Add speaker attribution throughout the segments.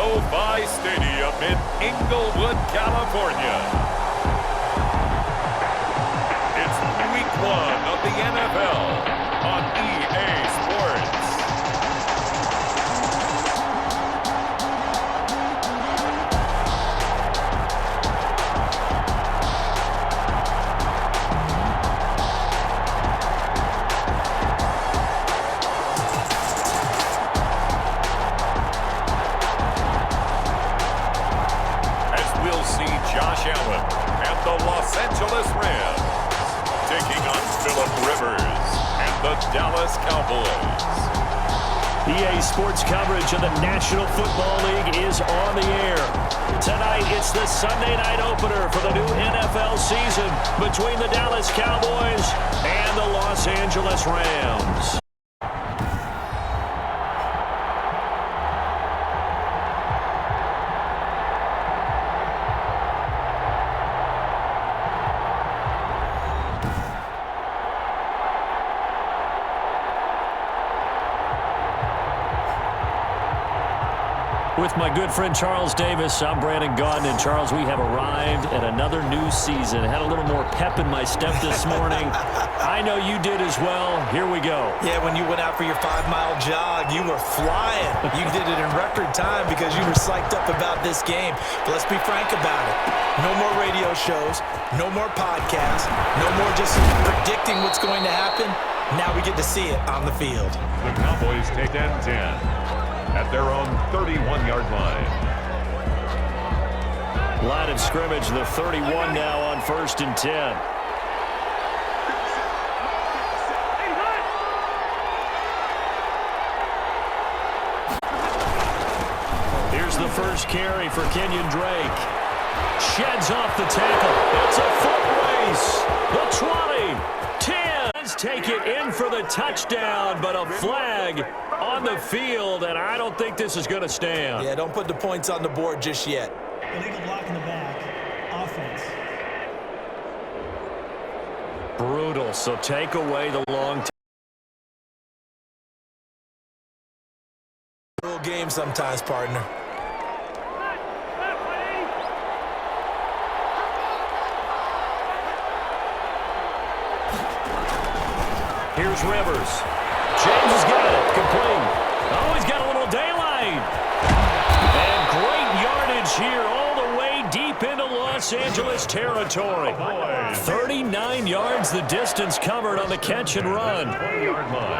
Speaker 1: SoFi Stadium in Inglewood, California. It's week 1 of the NFL on EA Sports. Josh Allen and the Los Angeles Rams taking on Phillip Rivers and the Dallas Cowboys.
Speaker 2: EA Sports coverage of the National Football League is on the air. Tonight, it's the Sunday night opener for the new NFL season between the Dallas Cowboys and the Los Angeles Rams. With my good friend Charles Davis, I'm Brandon Gaudin. And Charles, we have arrived at another new season. Had a little more pep in my step this morning. I know you did as well. Here we go.
Speaker 3: Yeah, when you went out for your 5-mile jog, you were flying. You did it in record time because you were psyched up about this game. But let's be frank about it. No more radio shows, no more podcasts, no more just predicting what's going to happen. Now we get to see it on the field.
Speaker 1: The Cowboys take 10-10. At their own 31-yard line.
Speaker 2: Line of scrimmage, the 31 now on 1st and 10. Here's the first carry for Kenyon Drake. Sheds off the tackle. It's a foot race. The 20, 10. Let's take it in for the touchdown, but a flag on the field, and I don't think this is going to stand.
Speaker 3: Yeah, don't put the points on the board just yet.
Speaker 4: Illegal block in the back. Offense.
Speaker 2: Brutal, so take away the long
Speaker 3: Real game sometimes, partner.
Speaker 2: Here's Rivers. James has got it. Complete. Oh, he's got a little daylight. And great yardage here all the way deep into Los Angeles territory. 39 yards the distance covered on the catch and run.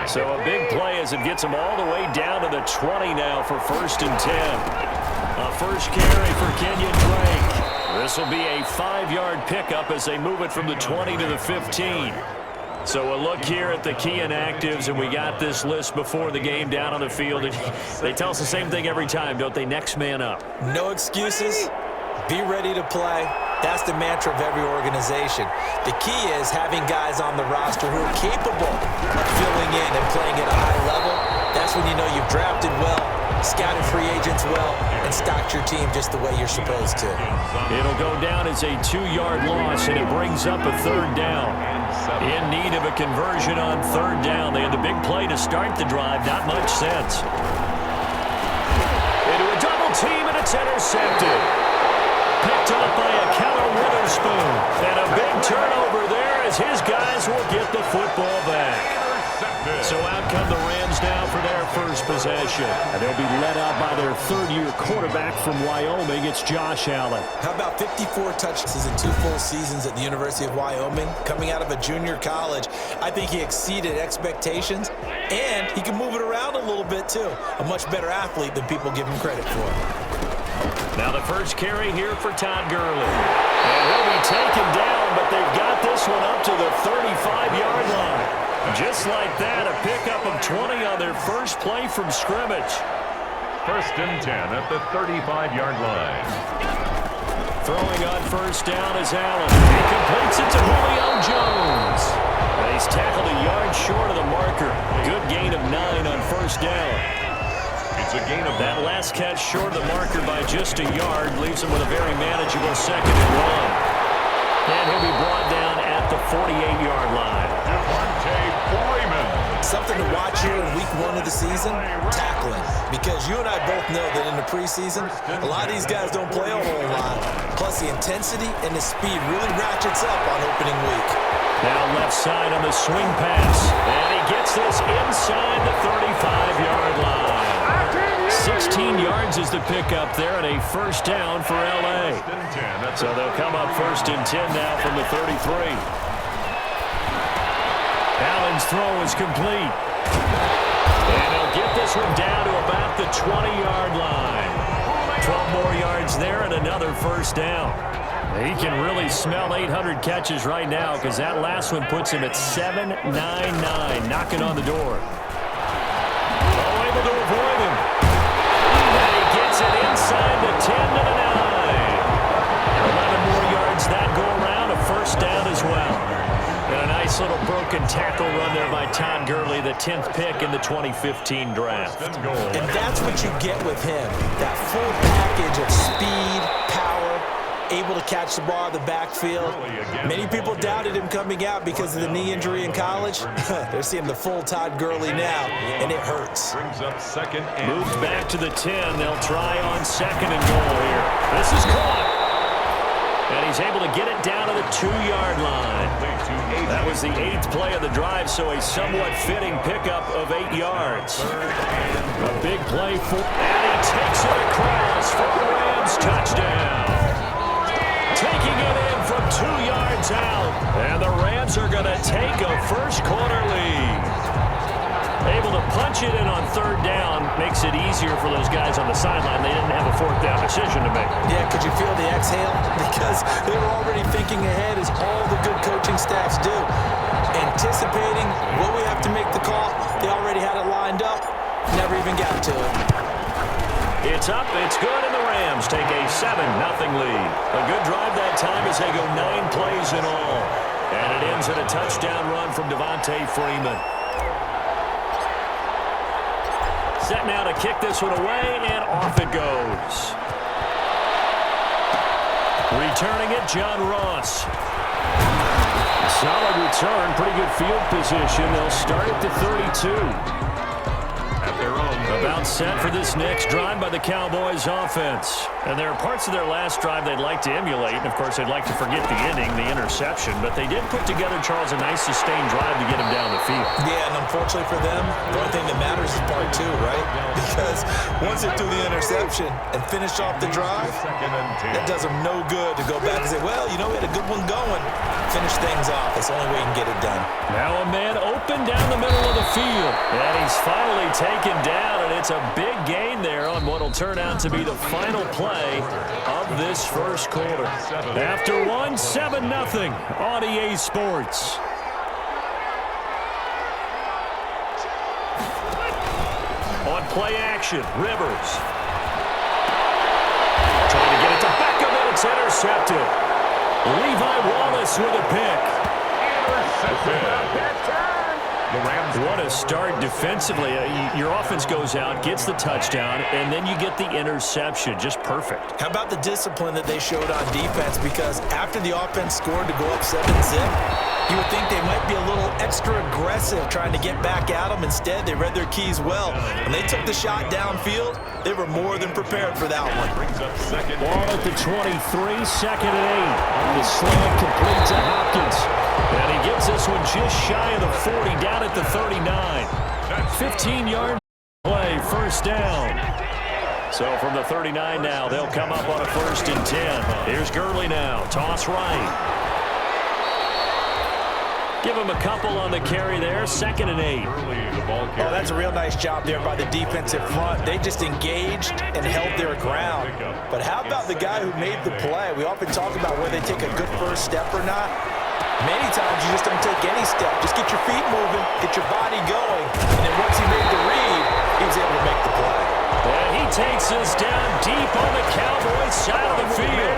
Speaker 2: So a big play as it gets him all the way down to the 20 now for 1st and 10. A first carry for Kenyon Drake. This will be a 5-yard pickup as they move it from the 20 to the 15. So a look here at the key inactives, and we got this list before the game down on the field. And they tell us the same thing every time, don't they? Next man up.
Speaker 3: No excuses. Be ready to play. That's the mantra of every organization. The key is having guys on the roster who are capable of filling in and playing at a high level. That's when you know you've drafted well, scouted free agents well, and stocked your team just the way you're supposed to.
Speaker 2: It'll go down as a 2-yard loss, and it brings up a 3rd down. In need of a conversion on 3rd down. They had the big play to start the drive. Not much sense. Into a double team, and it's intercepted. Picked up by a Keller Witherspoon. And a big turnover there as his guys will get the football back. So out come the Rams now for their first possession. And they'll be led out by their 3rd-year quarterback from Wyoming. It's Josh Allen.
Speaker 3: How about 54 touchdowns in 2 full seasons at the University of Wyoming? Coming out of a junior college, I think he exceeded expectations, and he can move it around a little bit too. A much better athlete than people give him credit for.
Speaker 2: Now the first carry here for Todd Gurley. And he'll be taken down, but they've got this one up to the 35-yard line. Just like that, a pickup of 20 on their first play from scrimmage.
Speaker 1: 1st and 10 at the 35-yard line.
Speaker 2: Throwing on 1st down is Allen. He completes it to Julio Jones. And he's tackled a yard short of the marker. Good gain of 9 on 1st down.
Speaker 1: It's a gain of
Speaker 2: that last catch short of the marker by just a yard leaves him with a very manageable 2nd and 1. And he'll be brought down at the 48-yard line.
Speaker 1: Foreman
Speaker 3: something to watch here in week 1 of the season, tackling. Because you and I both know that in the preseason, a lot of these guys don't play a whole lot. Plus, the intensity and the speed really ratchets up on opening week.
Speaker 2: Now left side on the swing pass. And he gets this inside the 35-yard line. 16 yards is the pickup there and a first down for L.A. So they'll come up 1st and 10 now from the 33. Allen's throw is complete. And he'll get this one down to about the 20-yard line. 12 more yards there and another first down. He can really smell 800 catches right now because that last one puts him at 799, knocking on the door. Oh, able to avoid him. And he gets it inside the 10 to the 9. 11 more yards that go around, a first down as well. And a nice little broken tackle run there by Todd Gurley, the 10th pick in the 2015 draft.
Speaker 3: And that's what you get with him, that full package of speed, power, able to catch the ball in the backfield. Many people doubted him coming out because of the knee injury in college. They're seeing the full Todd Gurley now, and it hurts.
Speaker 2: Moves back to the 10. They'll try on 2nd and goal here. This is caught. And he's able to get it down to the 2-yard line. That was the 8th play of the drive, so a somewhat fitting pickup of 8 yards. A big play for, and he takes it across for a Rams touchdown. Taking it in from 2 yards out. And the Rams are going to take a first-quarter lead. Able to punch it in on 3rd down makes it easier for those guys on the sideline. They didn't have a 4th down decision to make.
Speaker 3: Yeah, could you feel the exhale? Because they were already thinking ahead as all the good coaching staffs do. Anticipating, will we have to make the call? They already had it lined up. Never even got to it.
Speaker 2: It's up, it's good, and the Rams take a 7-0 lead. A good drive that time as they go 9 plays in all. And it ends in a touchdown run from Devontae Freeman. Set now to kick this one away, and off it goes. Returning it, John Ross. Solid return, pretty good field position. They'll start at the 32. At their own. About set for this next drive by the Cowboys offense. And there are parts of their last drive they'd like to emulate. And, of course, they'd like to forget the ending, the interception. But they did put together, Charles, a nice sustained drive to get him down the field.
Speaker 3: Yeah, and unfortunately for them, the only thing that matters is part 2, right? Because once they threw the interception and finished off the drive, that does them no good to go back and say, well, you know, we had a good one going. Finish things off. That's the only way you can get it done. Now
Speaker 2: a man open down the middle of the field. And he's finally taken down, and it's a big gain there on what will turn out to be the final play of this first quarter. After one, 7-0 on EA Sports. On play action, Rivers. Trying to get it to Beckham, and it's intercepted. Levi Wallace with a pick. What a start defensively. Your offense goes out, gets the touchdown, and then you get the interception. Just perfect.
Speaker 3: How about the discipline that they showed on defense? Because after the offense scored to go up 7-0, you would think they might be a little extra aggressive trying to get back at them. Instead, they read their keys well. When they took the shot downfield, they were more than prepared for that one.
Speaker 2: Ball at the 23, 2nd and 8. The slant complete to Hopkins. And he gets this one just shy of the 40, down at the 39. 15-yard play, first down. So from the 39 now, they'll come up on a 1st and 10. Here's Gurley now, toss right. Give him a couple on the carry there, 2nd and 8.
Speaker 3: Oh, that's a real nice job there by the defensive front. They just engaged and held their ground. But how about the guy who made the play? We often talk about whether they take a good first step or not. Many times you just don't take any step. Just get your feet moving, get your body going, and then once he made the read, he was able to make the play.
Speaker 2: And he takes us down deep on the Cowboys side of the field.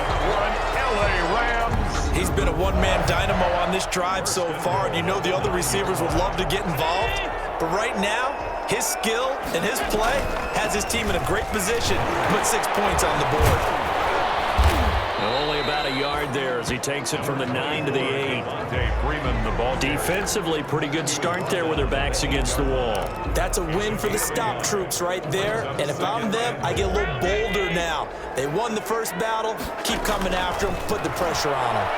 Speaker 1: LA Rams.
Speaker 3: He's been a one-man dynamo on this drive so far, and you know the other receivers would love to get involved. But right now, his skill and his play has his team in a great position to put 6 points on the board.
Speaker 2: Only about a a yard there as he takes it from the 9 to the 8.
Speaker 1: Freeman, the ball.
Speaker 2: Defensively, pretty good start there with their backs against the wall.
Speaker 3: That's a win for the stop troops right there. And if I'm them, I get a little bolder now. They won the first battle. Keep coming after them. Put the pressure on them.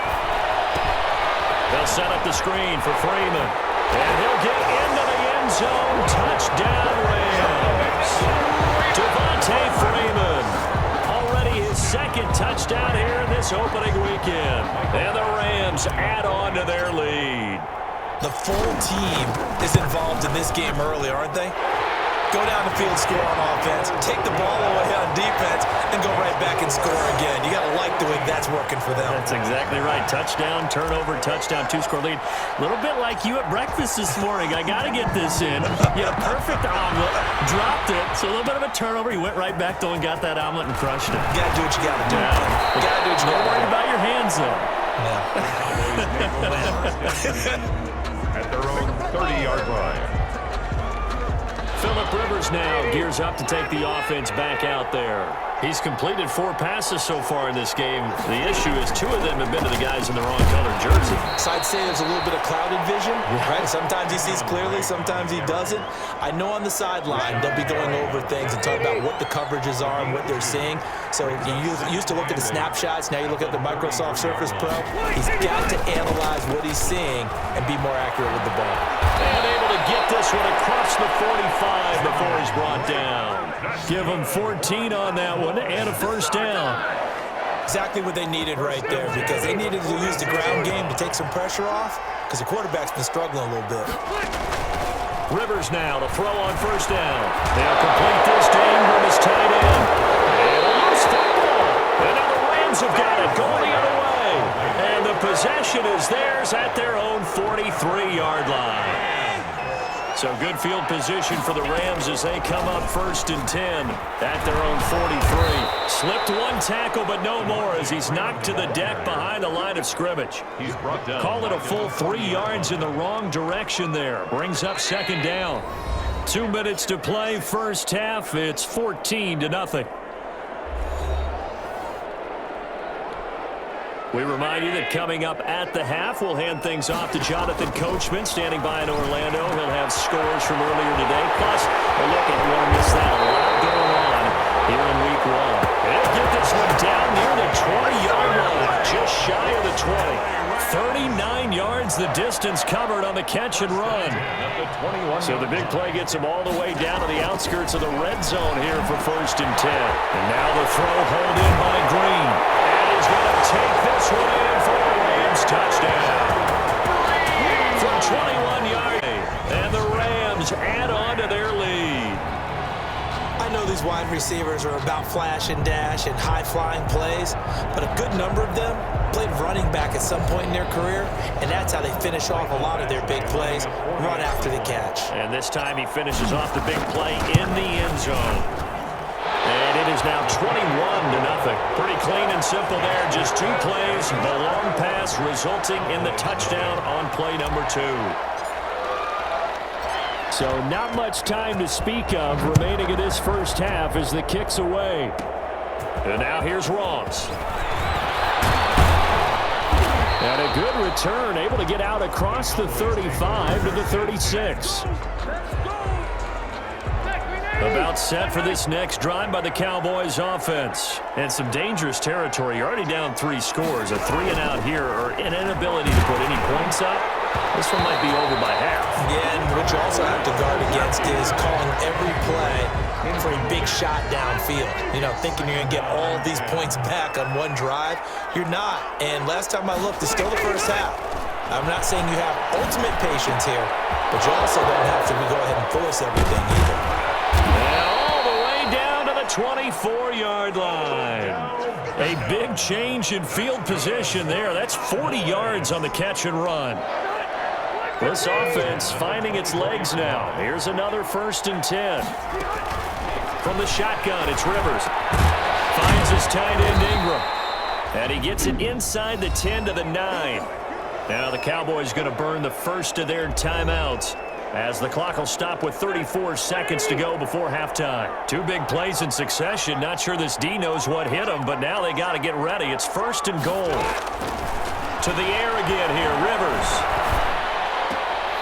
Speaker 2: They'll set up the screen for Freeman. And he'll get into the end zone. Touchdown, Rams. Devontae Freeman. Already his second touchdown here in this opening weekend. And the Rams add on to their lead.
Speaker 3: The full team is involved in this game early, aren't they? Go down the field, score on offense, take the ball away on defense, and go right back and score again. You got to like the way that's working for them.
Speaker 2: That's exactly right. Touchdown, turnover, touchdown, two-score lead. A little bit like you at breakfast this morning. I got to get this in. You had a perfect omelet, dropped it, so a little bit of a turnover. You went right back, though, and got that omelet and crushed it.
Speaker 3: You got to do what you got to do.
Speaker 2: Yeah.
Speaker 3: You got to do what you got to do.
Speaker 2: Don't worry about your hands, though.
Speaker 3: Yeah.
Speaker 1: At their own 30-yard line.
Speaker 2: Phillip Rivers now gears up to take the offense back out there. He's completed 4 passes so far in this game. The issue is 2 of them have been to the guys in the wrong colored jersey.
Speaker 3: So I'd say there's a little bit of clouded vision, right? Sometimes he sees clearly, sometimes he doesn't. I know on the sideline they'll be going over things and talk about what the coverages are and what they're seeing. So you used to look at the snapshots, now you look at the Microsoft Surface Pro. He's got to analyze what he's seeing and be more accurate with the ball.
Speaker 2: And able to get this one across the 45 before he's brought down. Give him 14 on that one and a first down.
Speaker 3: Exactly what they needed right there, because they needed to use the ground game to take some pressure off, because the quarterback's been struggling a little bit.
Speaker 2: Rivers now to throw on first down. They'll complete this to Ingram as tight end. And a loose football. And now the Rams have got it going the other way. And the possession is theirs at their own 43-yard line. So good field position for the Rams as they come up 1st and 10 at their own 43. Slipped one tackle, but no more as he's knocked to the deck behind the line of scrimmage.
Speaker 1: He's brought down.
Speaker 2: Call it a full 3 yards in the wrong direction there. Brings up 2nd down. 2 minutes to play first half. It's 14-0. We remind you that coming up at the half, we'll hand things off to Jonathan Coachman, standing by in Orlando. He'll have scores from earlier today. Plus, a look at you won't miss that. A lot going on here in Week 1. They'll get this one down near the 20-yard line, just shy of the 20. 39 yards the distance covered on the catch and run. So the big play gets him all the way down to the outskirts of the red zone here for 1st and 10. And now the throw hauled in by Green. And he's going to take this one in for the Rams touchdown. From 21 yards. And the Rams add on to their lead.
Speaker 3: I know these wide receivers are about flash and dash and high-flying plays, but a good number of them played running back at some point in their career, and that's how they finish off a lot of their big plays, run after the catch.
Speaker 2: And this time he finishes off the big play in the end zone. And it is now 21-0. Pretty clean and simple there. Just 2 plays, the long pass resulting in the touchdown on play number 2. So not much time to speak of remaining in this first half as the kick's away. And now here's Ross. And a good return, able to get out across the 35 to the 36. About set for this next drive by the Cowboys offense. And some dangerous territory. You're already down 3 scores. A 3-and-out here, or an inability to put any points up. This one might be over by half.
Speaker 3: Yeah, and what you also have to guard against is calling every play for a big shot downfield. You know, thinking you're going to get all these points back on one drive. You're not. And last time I looked, it's still the first half. I'm not saying you have ultimate patience here, but you also don't have to go ahead and force everything either.
Speaker 2: And all the way down to the 24-yard line. A big change in field position there. That's 40 yards on the catch and run. This offense finding its legs now. Here's another 1st and 10. From the shotgun, it's Rivers. Finds his tight end Ingram. And he gets it inside the 10 to the 9. Now the Cowboys going to burn the first of their timeouts as the clock will stop with 34 seconds to go before halftime. Two big plays in succession. Not sure this D knows what hit him, but now they got to get ready. It's 1st and goal. To the air again here, Rivers.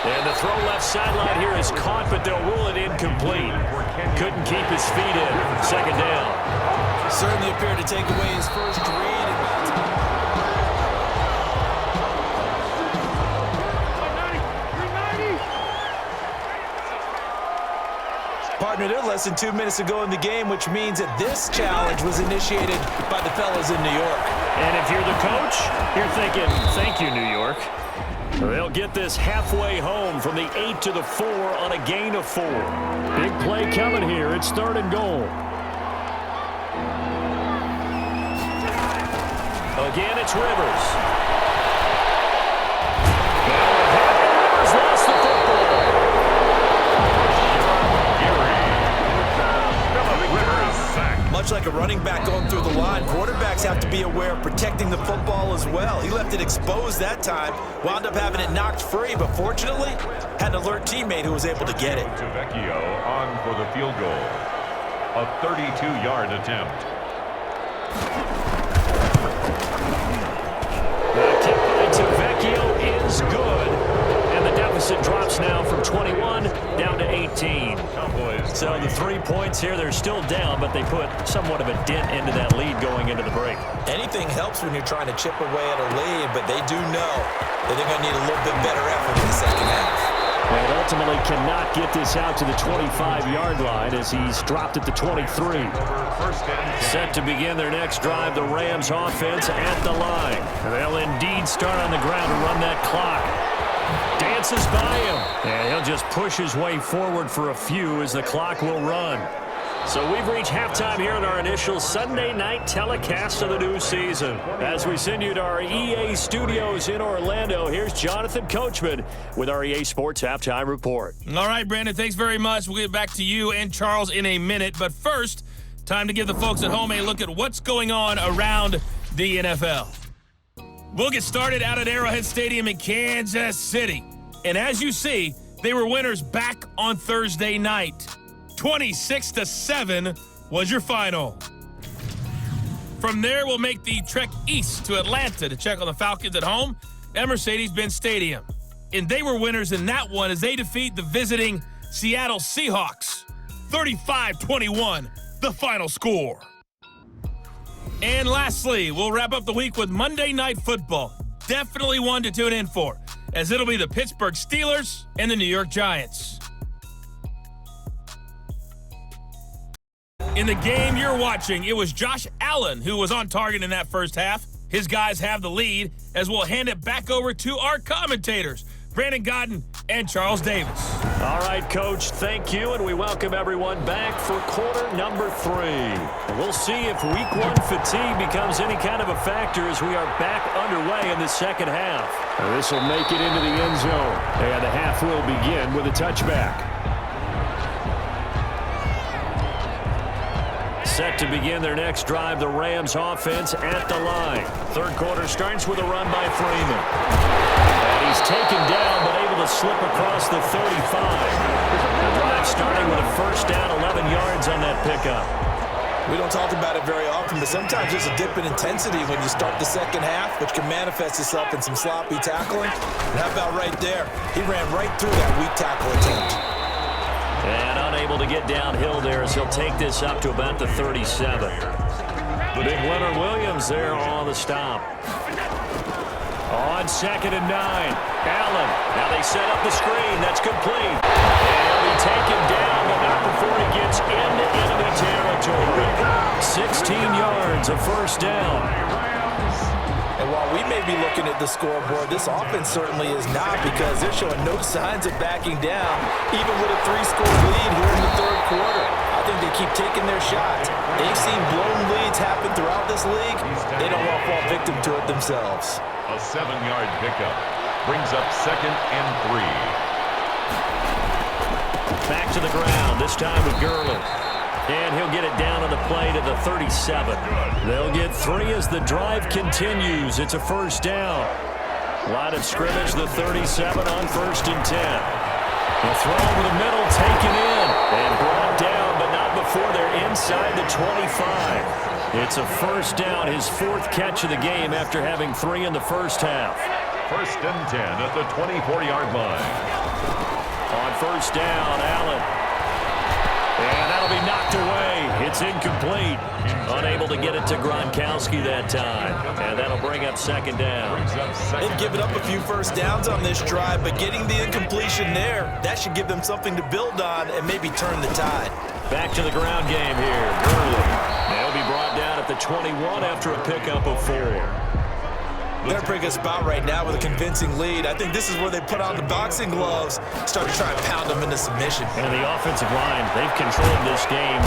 Speaker 2: And the throw left sideline here is caught, but they'll rule it incomplete. Couldn't keep his feet in. 2nd down.
Speaker 3: Certainly appeared to take away his first read. Partner, they're less than 2 minutes to go in the game, which means that this challenge was initiated by the fellas in New York.
Speaker 2: And if you're the coach, you're thinking, thank you, New York. They'll get this halfway home from the 8 to the 4 on a gain of 4. Big play coming here. It's 3rd and goal. Again, it's Rivers. Rivers lost the football.
Speaker 3: Much like a running back going through the line, quarterbacks have to be aware of protecting the football as well. He left it exposed that time, wound up having it knocked free, but fortunately, had an alert teammate who was able to get it.
Speaker 1: To Vecchio on for the field goal. A 32-yard attempt.
Speaker 2: The kick by Vecchio is good. And the deficit drops now from 21 down to 18.
Speaker 1: Cowboys.
Speaker 2: So the 3 points here, they're still down, but they put somewhat of a dent into that lead going into the break.
Speaker 3: Anything helps when you're trying to chip away at a lead, but they do know that they're going to need a little bit better effort in the second half.
Speaker 2: And ultimately cannot get this out to the 25-yard line as he's dropped at the 23. Set to begin their next drive, the Rams offense at the line. They'll indeed start on the ground to run that clock. Dances by him, and he'll just push his way forward for a few as the clock will run. So we've reached halftime here at our initial Sunday night telecast of the new season. As we send you to our EA studios in Orlando, here's Jonathan Coachman with our EA Sports Halftime Report.
Speaker 5: All right, Brandon, thanks very much. We'll get back to you and Charles in a minute. But first, time to give the folks at home a look at what's going on around the NFL. We'll get started out at Arrowhead Stadium in Kansas City. And as you see, they were winners back on Thursday night. 26-7 was your final. From there, we'll make the trek east to Atlanta to check on the Falcons at home at Mercedes-Benz Stadium. And they were winners in that one as they defeat the visiting Seattle Seahawks. 35-21, the final score. And lastly, we'll wrap up the week with Monday Night Football. Definitely one to tune in for, as it'll be the Pittsburgh Steelers and the New York Giants. In the game you're watching, it was Josh Allen who was on target in that first half. His guys have the lead, as we'll hand it back over to our commentators, Brandon Godden and Charles Davis.
Speaker 2: All right, Coach, thank you, and we welcome everyone back for quarter number 3. We'll see if week 1 fatigue becomes any kind of a factor as we are back underway in the second half. This will make it into the end zone, and the half will begin with a touchback. Set to begin their next drive, the Rams offense at the line. Third quarter starts with a run by Freeman. And he's taken down, but able to slip across the 35. The drive starting with a first down, 11 yards on that pickup.
Speaker 3: We don't talk about it very often, but sometimes there's a dip in intensity when you start the second half, which can manifest itself in some sloppy tackling. And how about right there? He ran right through that weak tackle attempt.
Speaker 2: And unable to get downhill there as he'll take this up to about the 37. Big Leonard Williams there on the stop. On 2nd and 9. Allen. Now they set up the screen. That's complete. And he'll be taken down, but not before he gets into enemy territory. 16 yards, a first down.
Speaker 3: And while we may be looking at the scoreboard, this offense certainly is not, because they're showing no signs of backing down, even with a 3-score lead here in the third quarter. I think they keep taking their shots. They've seen blown leads happen throughout this league. They don't want to fall victim to it themselves.
Speaker 1: A 7-yard pickup brings up 2nd and 3.
Speaker 2: Back to the ground, this time with Gurley. And he'll get it down on the play to the 37. They'll get 3 as the drive continues. It's a first down. Line of scrimmage, the 37 on 1st and 10. The throw over the middle, taken in, and brought down, but not before they're inside the 25. It's a first down, his fourth catch of the game after having 3 in the first half.
Speaker 1: 1st and 10 at the 24-yard line.
Speaker 2: On first down, Allen. And that'll be knocked away. It's incomplete. Unable to get it to Gronkowski that time. And that'll bring up 2nd down.
Speaker 3: They've given up a few first downs on this drive, but getting the incompletion there, that should give them something to build on and maybe turn the tide.
Speaker 2: Back to the ground game here. Gurley. They'll be brought down at the 21 after a pickup of 4.
Speaker 3: They're in a pretty good spot right now with a convincing lead. I think this is where they put on the boxing gloves, start to try and pound them into submission.
Speaker 2: And the offensive line, they've controlled this game.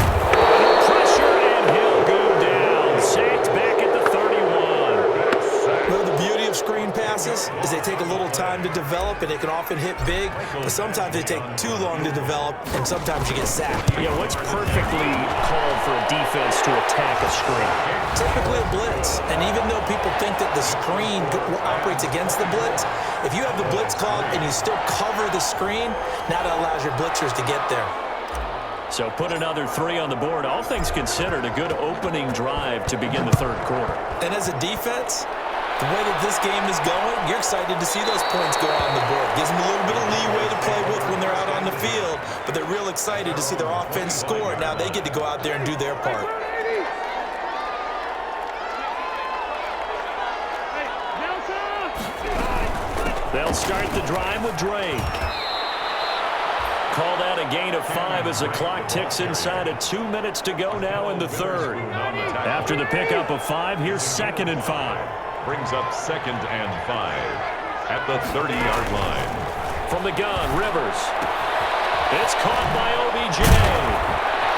Speaker 2: Pressure, and he'll go down. Sacked back at the 31.
Speaker 3: Well, the beauty of screen passes is they take a little time to develop, and they can often hit big, but sometimes they take too long to develop, and sometimes you get sacked.
Speaker 2: Yeah, what's perfectly called for a defense to attack a screen?
Speaker 3: Typically a blitz, and even though people think that the screen operates against the blitz, if you have the blitz called and you still cover the screen, now that allows your blitzers to get there.
Speaker 2: So put another 3 on the board. All things considered, a good opening drive to begin the 3rd quarter.
Speaker 3: And as a defense, the way that this game is going, you're excited to see those points go on the board. Gives them a little bit of leeway to play with when they're out on the field, but they're real excited to see their offense score. Now they get to go out there and do their part.
Speaker 2: They'll start the drive with Drake. Called out a gain of 5 as the clock ticks inside of 2 minutes to go now in the 3rd. After the pickup of 5, here's 2nd and 5.
Speaker 1: Brings up 2nd and 5 at the 30-yard line.
Speaker 2: From the gun, Rivers. It's caught by OBJ.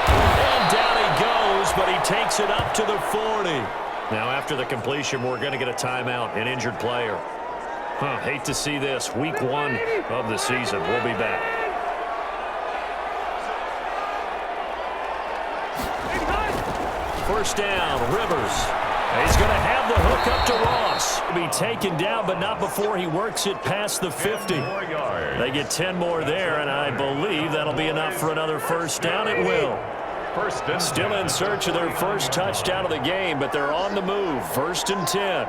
Speaker 2: And down he goes, but he takes it up to the 40. Now after the completion, we're going to get a timeout, an injured player. Hate to see this. Week 1 of the season. We'll be back. First down, Rivers. He's going to have the hook up to Ross. He'll be taken down, but not before he works it past the 50. They get 10 more there, and I believe that'll be enough for another first down. It will. Still in search of their first touchdown of the game, but they're on the move. 1st and 10.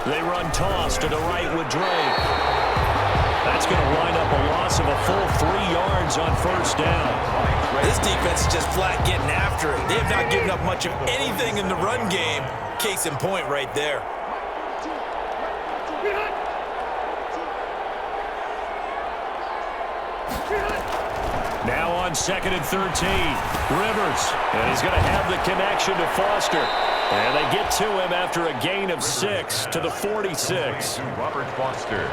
Speaker 2: They run toss to the right with Drake. That's going to wind up a loss of a full 3 yards on first down.
Speaker 3: This defense is just flat getting after it. They have not given up much of anything in the run game. Case in point right there.
Speaker 2: Now on 2nd and 13. Rivers. And he's going to have the connection to Foster. And they get to him after a gain of 6 to the 46.
Speaker 1: Robert Foster.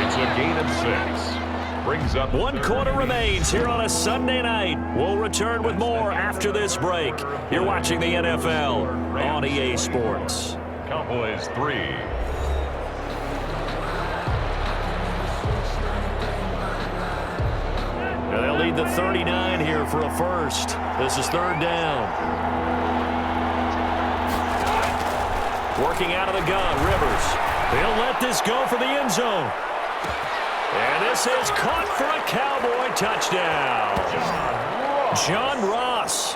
Speaker 1: It's a gain of 6. Brings up
Speaker 2: 1 quarter remains here on a Sunday night. We'll return with more after this break. You're watching the NFL on EA Sports.
Speaker 1: Cowboys 3.
Speaker 2: They'll lead the 39 here for a first. This is 3rd down. Working out of the gun, Rivers. He'll let this go for the end zone. And this is caught for a Cowboy touchdown. John Ross,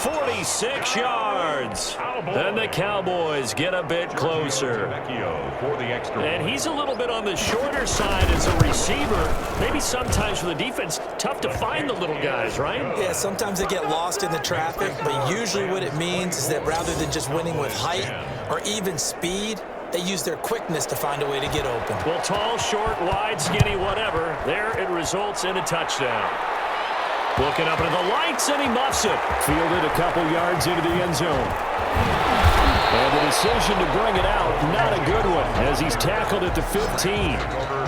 Speaker 2: 46 yards. And the Cowboys get a bit closer. And he's a little bit on the shorter side as a receiver. Maybe sometimes for the defense, tough to find the little guys, right?
Speaker 3: Yeah, sometimes they get lost in the traffic, but usually what it means is that rather than just winning with height or even speed, they use their quickness to find a way to get open.
Speaker 2: Well, tall, short, wide, skinny, whatever. There it results in a touchdown. Looking up into the lights, and he muffs it. Fielded a couple yards into the end zone. And the decision to bring it out, not a good one, as he's tackled at the 15.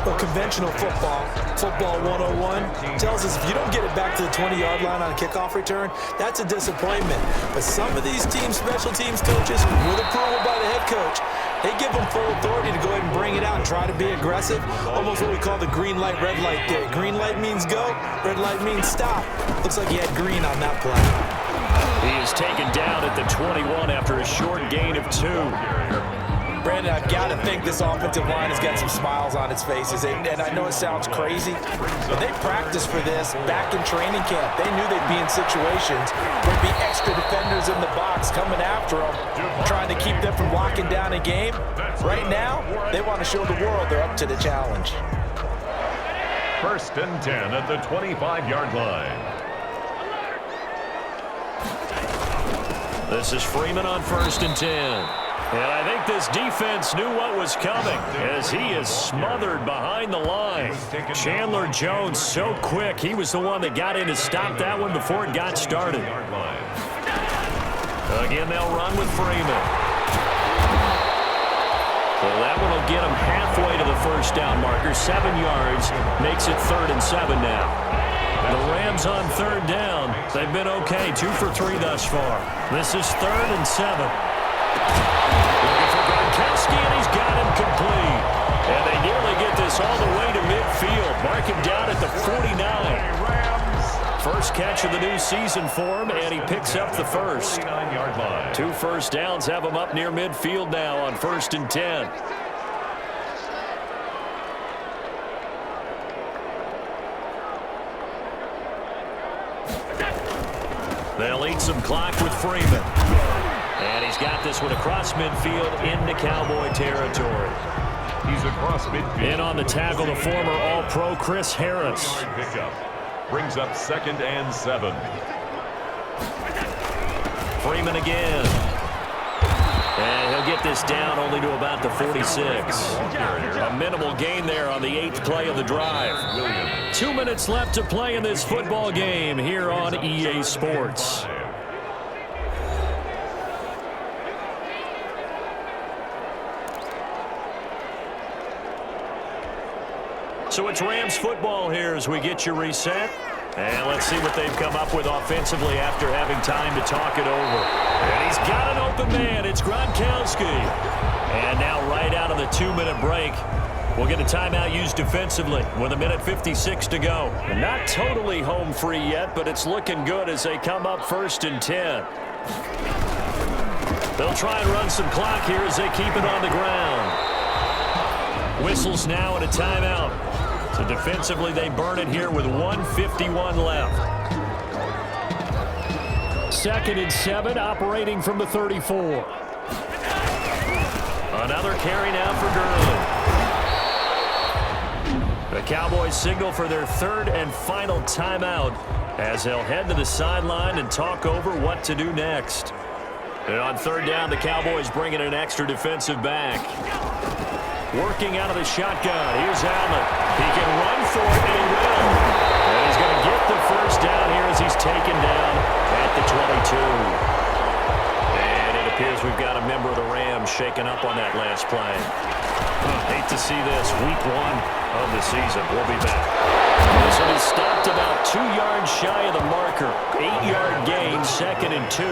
Speaker 3: Well, conventional football 101, tells us if you don't get it back to the 20-yard line on a kickoff return, that's a disappointment. But some of these special teams coaches, with approval by the head coach, they give them full authority to go ahead and bring it out and try to be aggressive. Almost what we call the green light, red light theory. Green light means go, red light means stop. Looks like he had green on that play.
Speaker 2: He is taken down at the 21 after a short gain of 2.
Speaker 3: Brandon, I've got to think this offensive line has got some smiles on its faces. And I know it sounds crazy, but they practiced for this back in training camp. They knew they'd be in situations where there'd be extra defenders in the box coming after them, trying to keep them from locking down a game. Right now, they want to show the world they're up to the challenge.
Speaker 1: 1st and 10 at the 25-yard line.
Speaker 2: This is Freeman on 1st and 10. And I think this defense knew what was coming as he is smothered behind the line. Chandler Jones so quick. He was the one that got in to stop that one before it got started. Again, they'll run with Freeman. Well, that one will get him halfway to the first down marker. 7 yards makes it 3rd and 7 now. The Rams on 3rd down. They've been okay. 2 for 3 thus far. This is 3rd and 7. Looking for Gronkowski, and he's got him complete. And they nearly get this all the way to midfield. Mark him down at the 49. First catch of the new season for him, and he picks up the first. 2 first downs have him up near midfield now on 1st and 10. They'll eat some clock with Freeman. And he's got this one across midfield into Cowboy territory.
Speaker 1: He's across midfield.
Speaker 2: In on the tackle, the former All-Pro Chris Harris.
Speaker 1: Pickup. Brings up 2nd and 7.
Speaker 2: Freeman again. And he'll get this down only to about the 46. A minimal gain there on the 8th play of the drive. 2 minutes left to play in this football game here on EA Sports. So it's Rams football here as we get you reset. And let's see what they've come up with offensively after having time to talk it over. And he's got an open man. It's Gronkowski. And now right out of the 2-minute break, we'll get a timeout used defensively with 1:56 to go. Not totally home free yet, but it's looking good as they come up 1st and 10. They'll try and run some clock here as they keep it on the ground. Whistles now and a timeout. So defensively, they burn it here with 1:51 left. 2nd and 7, operating from the 34. Another carry now for Gurley. The Cowboys signal for their 3rd and final timeout as they'll head to the sideline and talk over what to do next. And on 3rd down, the Cowboys bring in an extra defensive back. Working out of the shotgun. Here's Allen. He can run for it, and he will. And he's going to get the first down here as he's taken down at the 22. And it appears we've got a member of the Rams shaken up on that last play. Hate to see this. Week 1 of the season. We'll be back. So he stopped about 2 yards shy of the marker. 8-yard gain, 2nd and 2.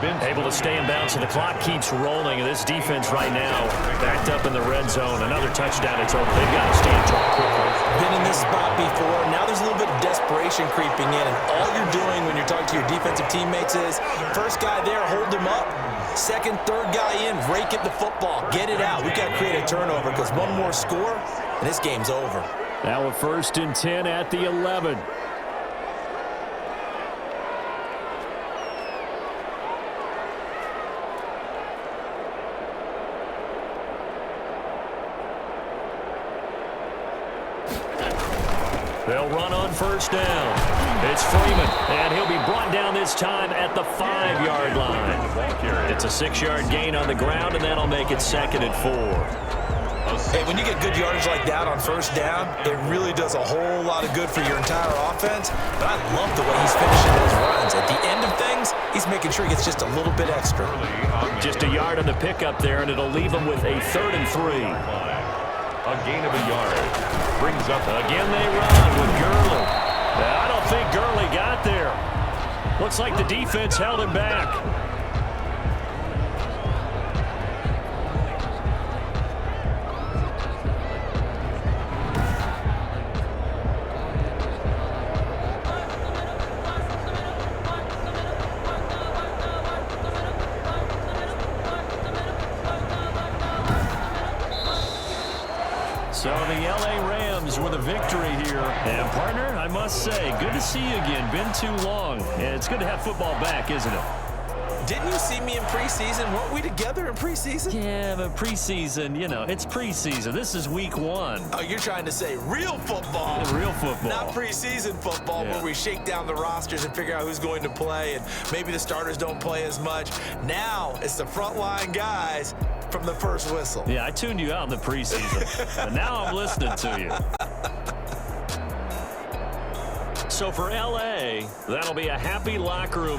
Speaker 2: Able to stay in bounds, and the clock keeps rolling. And this defense right now backed up in the red zone. Another touchdown. It's over. They've got to stand tall quickly.
Speaker 3: Been in this spot before. Now there's a little bit of desperation creeping in. And all you're doing when you're talking to your defensive teammates is, first guy there, hold him up. Second, third guy in, rake at the football. Get it out. We've got to create a turnover because one more score, and this game's over.
Speaker 2: Now a 1st and 10 at the 11. They'll run on 1st down. It's Freeman, and he'll be brought down this time at the 5-yard line. It's a 6-yard gain on the ground, and that'll make it 2nd and 4.
Speaker 3: Hey, when you get good yardage like that on 1st down, it really does a whole lot of good for your entire offense. But I love the way he's finishing those runs. At the end of things, he's making sure he gets just a little bit extra.
Speaker 2: Just a yard on the pickup there, and it'll leave him with a 3rd and 3.
Speaker 1: A gain of a yard. Brings up.
Speaker 2: Again they run with Gurley. I don't think Gurley got there. Looks like the defense held him back. So the L.A. Rams with a victory here. And, partner, I must say, good to see you again. Been too long. And it's good to have football back, isn't it?
Speaker 3: Didn't you see me in preseason? Weren't we together in preseason?
Speaker 2: Yeah, but preseason, you know, it's preseason. This is week 1.
Speaker 3: Oh, you're trying to say real football.
Speaker 2: Real football.
Speaker 3: Not preseason football where we shake down the rosters and figure out who's going to play, and maybe the starters don't play as much. Now it's the frontline guys from the first whistle.
Speaker 2: Yeah, I tuned you out in the preseason, but now I'm listening to you. So for L.A., that'll be a happy locker room